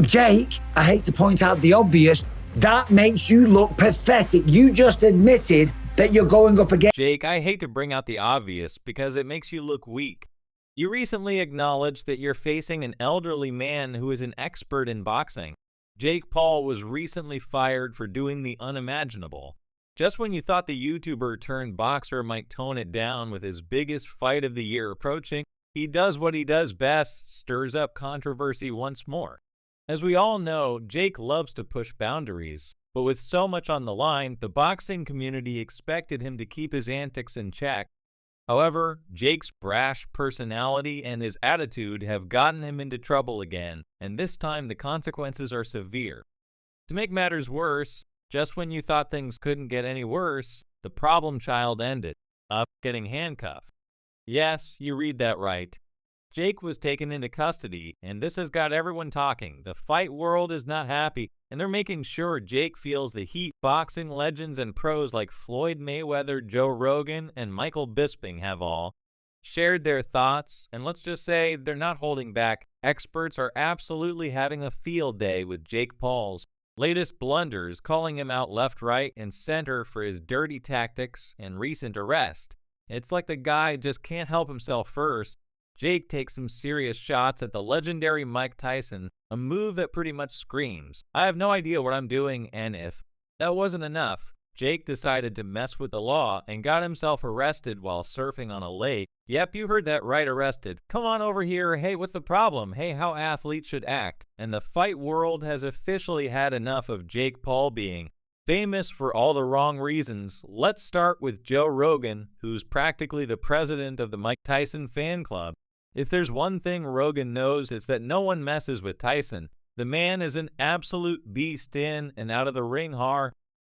Jake, I hate to point out the obvious, that makes you look pathetic. You just admitted that you're going up against. Jake, I hate to bring out the obvious because it makes you look weak. You recently acknowledged that you're facing an elderly man who is an expert in boxing. Jake Paul was recently fired for doing the unimaginable. Just when you thought the YouTuber turned boxer might tone it down with his biggest fight of the year approaching, he does what he does best, stirs up controversy once more. As we all know, Jake loves to push boundaries, but with so much on the line, the boxing community expected him to keep his antics in check. However, Jake's brash personality and his attitude have gotten him into trouble again, and this time the consequences are severe. To make matters worse, just when you thought things couldn't get any worse, the problem child ended up getting handcuffed. Yes, you read that right. Jake was taken into custody, and this has got everyone talking. The fight world is not happy, and they're making sure Jake feels the heat. Boxing legends and pros like Floyd Mayweather, Joe Rogan, and Michael Bisping have all shared their thoughts, and let's just say they're not holding back. Experts are absolutely having a field day with Jake Paul's latest blunders, calling him out left, right, and center for his dirty tactics and recent arrest. It's like the guy just can't help himself first. Jake takes some serious shots at the legendary Mike Tyson, a move that pretty much screams, "I have no idea what I'm doing," and if that wasn't enough, Jake decided to mess with the law and got himself arrested while surfing on a lake. Yep, you heard that right, arrested. Come on over here, hey, what's the problem? Hey, how athletes should act. And the fight world has officially had enough of Jake Paul being famous for all the wrong reasons. Let's start with Joe Rogan, who's practically the president of the Mike Tyson fan club. If there's one thing Rogan knows, it's that no one messes with Tyson. The man is an absolute beast in and out of the ring.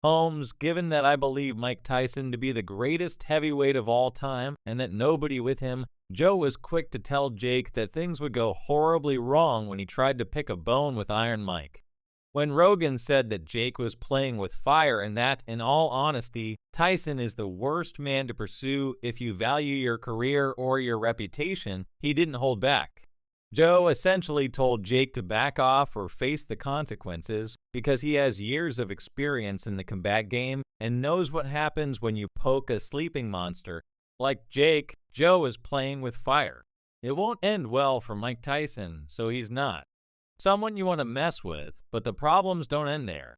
Holmes, given that I believe Mike Tyson to be the greatest heavyweight of all time and that nobody with him, Joe was quick to tell Jake that things would go horribly wrong when he tried to pick a bone with Iron Mike. When Rogan said that Jake was playing with fire and that, in all honesty, Tyson is the worst man to pursue if you value your career or your reputation, he didn't hold back. Joe essentially told Jake to back off or face the consequences because he has years of experience in the combat game and knows what happens when you poke a sleeping monster. Like Jake, Joe is playing with fire. It won't end well for Mike Tyson, so he's not someone you want to mess with, but the problems don't end there.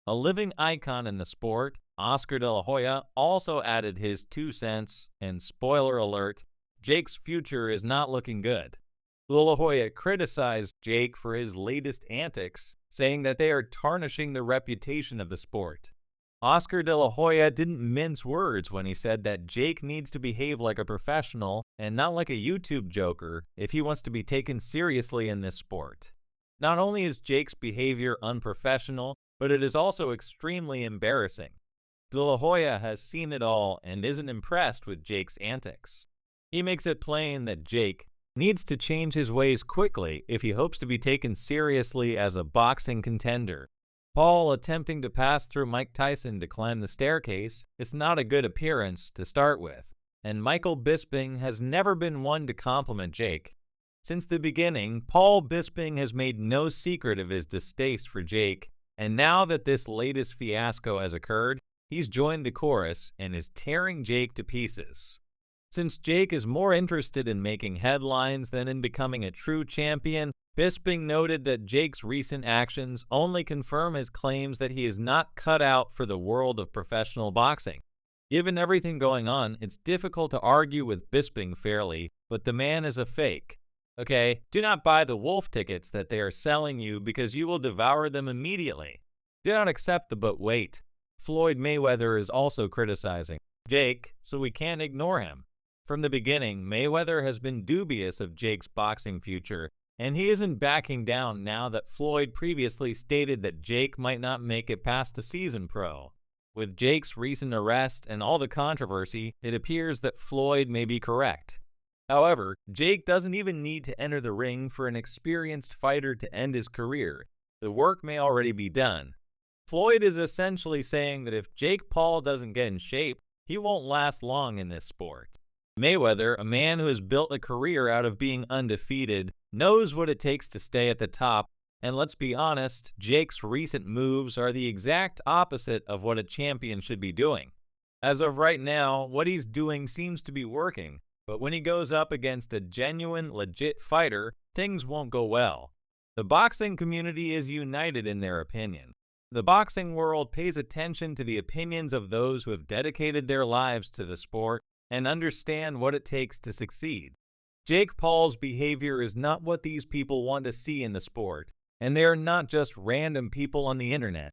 A living icon in the sport, Oscar de la Hoya, also added his 2 cents, and spoiler alert, Jake's future is not looking good. De la Hoya criticized Jake for his latest antics, saying that they are tarnishing the reputation of the sport. Oscar de la Hoya didn't mince words when he said that Jake needs to behave like a professional and not like a YouTube joker if he wants to be taken seriously in this sport. Not only is Jake's behavior unprofessional, but it is also extremely embarrassing. De La Hoya has seen it all and isn't impressed with Jake's antics. He makes it plain that Jake needs to change his ways quickly if he hopes to be taken seriously as a boxing contender. Paul attempting to pass through Mike Tyson to climb the staircase is not a good appearance to start with, and Michael Bisping has never been one to compliment Jake. Since the beginning, Paul Bisping has made no secret of his distaste for Jake, and now that this latest fiasco has occurred, he's joined the chorus and is tearing Jake to pieces. Since Jake is more interested in making headlines than in becoming a true champion, Bisping noted that Jake's recent actions only confirm his claims that he is not cut out for the world of professional boxing. Given everything going on, it's difficult to argue with Bisping fairly, but the man is a fake. Okay, do not buy the wolf tickets that they are selling you because you will devour them immediately. Do not accept the but wait. Floyd Mayweather is also criticizing Jake, so we can't ignore him. From the beginning, Mayweather has been dubious of Jake's boxing future, and he isn't backing down now that Floyd previously stated that Jake might not make it past a season pro. With Jake's recent arrest and all the controversy, it appears that Floyd may be correct. However, Jake doesn't even need to enter the ring for an experienced fighter to end his career. The work may already be done. Floyd is essentially saying that if Jake Paul doesn't get in shape, he won't last long in this sport. Mayweather, a man who has built a career out of being undefeated, knows what it takes to stay at the top, And let's be honest, Jake's recent moves are the exact opposite of what a champion should be doing. As of right now, what he's doing seems to be working, but when he goes up against a genuine, legit fighter, things won't go well. The boxing community is united in their opinion. The boxing world pays attention to the opinions of those who have dedicated their lives to the sport and understand what it takes to succeed. Jake Paul's behavior is not what these people want to see in the sport, and they are not just random people on the internet.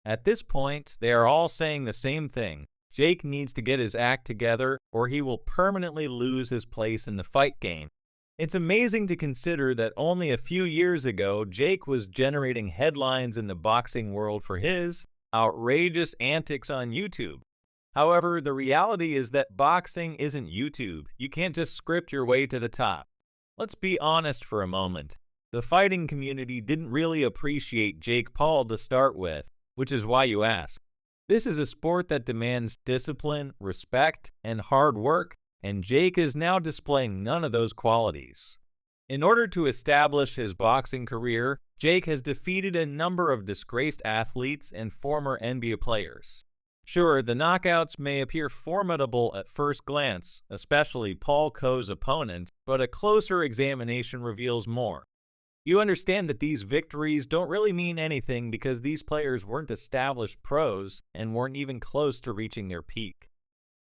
At this point, they are all saying the same thing. Jake needs to get his act together or he will permanently lose his place in the fight game. It's amazing to consider that only a few years ago, Jake was generating headlines in the boxing world for his outrageous antics on YouTube. However, the reality is that boxing isn't YouTube. You can't just script your way to the top. Let's be honest for a moment. The fighting community didn't really appreciate Jake Paul to start with, which is why you ask. This is a sport that demands discipline, respect, and hard work, and Jake is now displaying none of those qualities. In order to establish his boxing career, Jake has defeated a number of disgraced athletes and former NBA players. Sure, the knockouts may appear formidable at first glance, especially Paul Coe's opponent, but a closer examination reveals more. You understand that these victories don't really mean anything because these players weren't established pros and weren't even close to reaching their peak.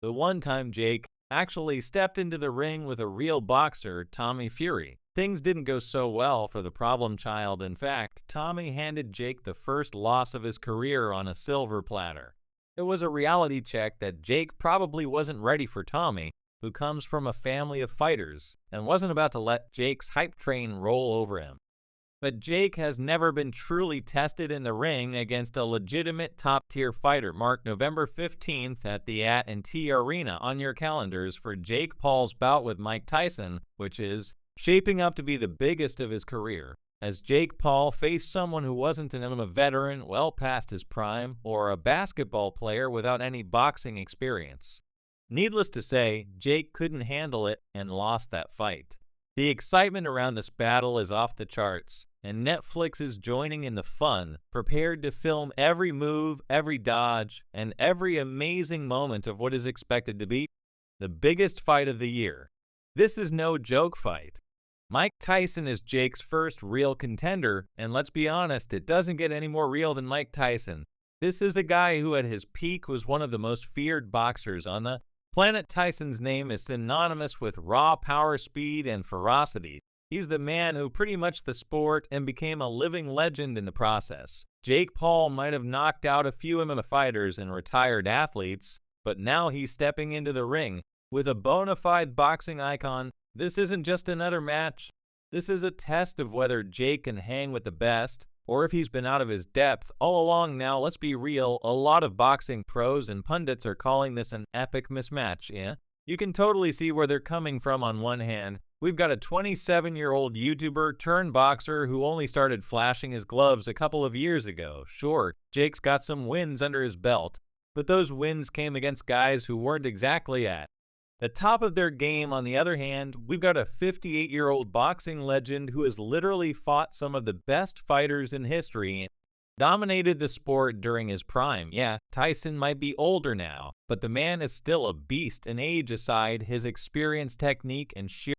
The one time Jake actually stepped into the ring with a real boxer, Tommy Fury, things didn't go so well for the problem child. In fact, Tommy handed Jake the first loss of his career on a silver platter. It was a reality check that Jake probably wasn't ready for Tommy, who comes from a family of fighters, and wasn't about to let Jake's hype train roll over him. But Jake has never been truly tested in the ring against a legitimate top-tier fighter. Mark November 15th at the @&T Arena on your calendars for Jake Paul's bout with Mike Tyson, which is shaping up to be the biggest of his career, as Jake Paul faced someone who wasn't an MMA veteran well past his prime or a basketball player without any boxing experience. Needless to say, Jake couldn't handle it and lost that fight. The excitement around this battle is off the charts, and Netflix is joining in the fun, prepared to film every move, every dodge, and every amazing moment of what is expected to be the biggest fight of the year. This is no joke fight. Mike Tyson is Jake's first real contender, and let's be honest, it doesn't get any more real than Mike Tyson. This is the guy who at his peak was one of the most feared boxers on the planet. Tyson's name is synonymous with raw power, speed, and ferocity. He's the man who pretty much the sport and became a living legend in the process. Jake Paul might have knocked out a few MMA fighters and retired athletes, but now he's stepping into the ring with a bona fide boxing icon. This isn't just another match. This is a test of whether Jake can hang with the best, or if he's been out of his depth all along. Now, let's be real, a lot of boxing pros and pundits are calling this an epic mismatch, yeah? You can totally see where they're coming from. On one hand, we've got a 27-year-old YouTuber turned boxer who only started flashing his gloves a couple of years ago. Sure, Jake's got some wins under his belt, but those wins came against guys who weren't exactly at the top of their game. On the other hand, we've got a 58-year-old boxing legend who has literally fought some of the best fighters in history and dominated the sport during his prime. Yeah, Tyson might be older now, but the man is still a beast, and age aside, his experience, technique, and sheer